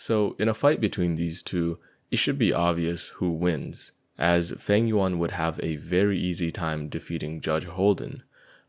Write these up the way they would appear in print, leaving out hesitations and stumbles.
So in a fight between these two, it should be obvious who wins, as Fang Yuan would have a very easy time defeating Judge Holden.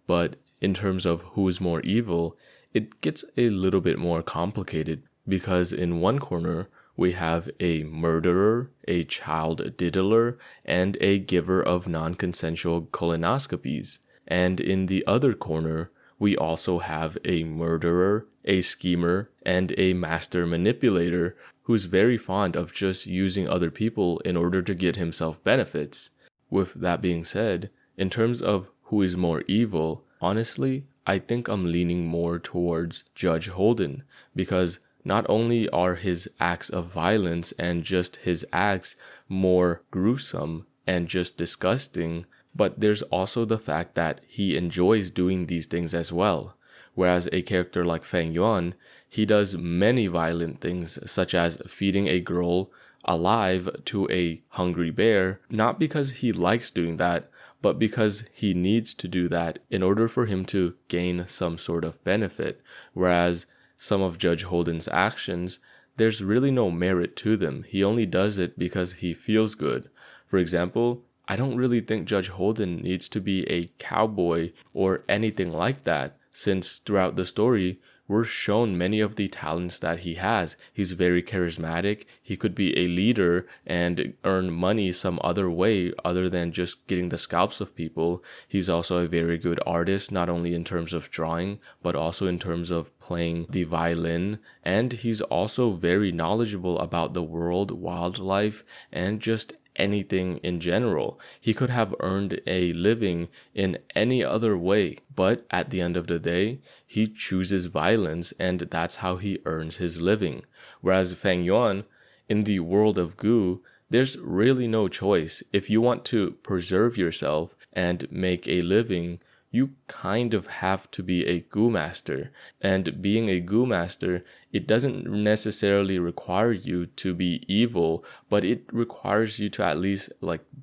But in terms of who is more evil, it gets a little bit more complicated, because in one corner we have a murderer, a child diddler, and a giver of non-consensual colonoscopies. And in the other corner, we also have a murderer, a schemer, and a master manipulator who's very fond of just using other people in order to get himself benefits. With that being said, in terms of who is more evil, honestly, I think I'm leaning more towards Judge Holden, because not only are his acts of violence and just his acts more gruesome and just disgusting, but there's also the fact that he enjoys doing these things as well. Whereas a character like Fang Yuan, he does many violent things, such as feeding a girl alive to a hungry bear, not because he likes doing that, but because he needs to do that in order for him to gain some sort of benefit. Whereas some of Judge Holden's actions, there's really no merit to them. He only does it because he feels good. For example, I don't really think Judge Holden needs to be a cowboy or anything like that, since throughout the story, we're shown many of the talents that he has. He's very charismatic. He could be a leader and earn money some other way other than just getting the scalps of people. He's also a very good artist, not only in terms of drawing, but also in terms of playing the violin. And he's also very knowledgeable about the world, wildlife, and just anything in general. He could have earned a living in any other way, but at the end of the day, he chooses violence, and that's how he earns his living. Whereas Fang Yuan, in the world of Gu, there's really no choice. If you want to preserve yourself and make a living, you kind of have to be a Gu master. And being a Gu master, it doesn't necessarily require you to be evil, but it requires you to at least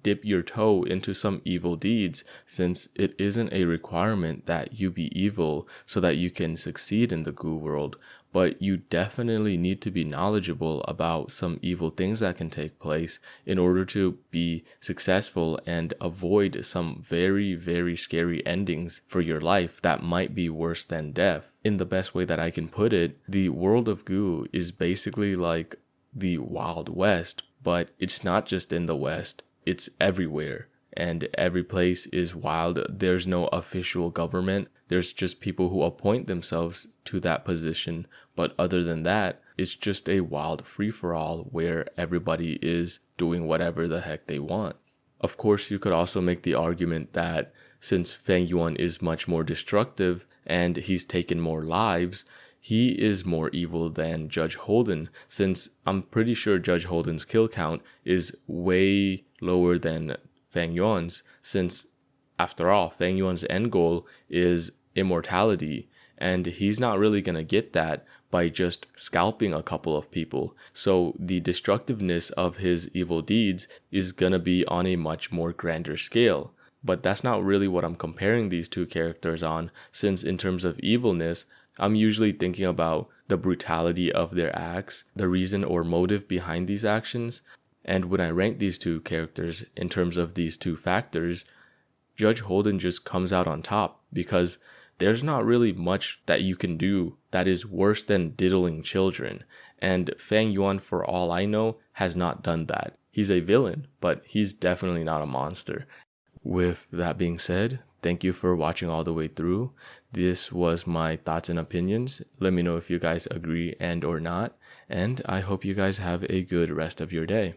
dip your toe into some evil deeds, since it isn't a requirement that you be evil so that you can succeed in the Gu world. But you definitely need to be knowledgeable about some evil things that can take place in order to be successful and avoid some very, very scary endings for your life that might be worse than death. In the best way that I can put it, the world of Gu is basically like the Wild West, but it's not just in the West, it's everywhere. And every place is wild. There's no official government. There's just people who appoint themselves to that position. But other than that, it's just a wild free-for-all where everybody is doing whatever the heck they want. Of course, you could also make the argument that since Fang Yuan is much more destructive and he's taken more lives, he is more evil than Judge Holden, since I'm pretty sure Judge Holden's kill count is way lower than Fang Yuan's, since after all, Fang Yuan's end goal is immortality, and he's not really gonna get that by just scalping a couple of people. So the destructiveness of his evil deeds is gonna be on a much more grander scale. But that's not really what I'm comparing these two characters on, since in terms of evilness, I'm usually thinking about the brutality of their acts, the reason or motive behind these actions. And when I rank these two characters in terms of these two factors, Judge Holden just comes out on top, because there's not really much that you can do that is worse than diddling children. And Fang Yuan, for all I know, has not done that. He's a villain, but he's definitely not a monster. With that being said, thank you for watching all the way through. This was my thoughts and opinions. Let me know if you guys agree and or not. And I hope you guys have a good rest of your day.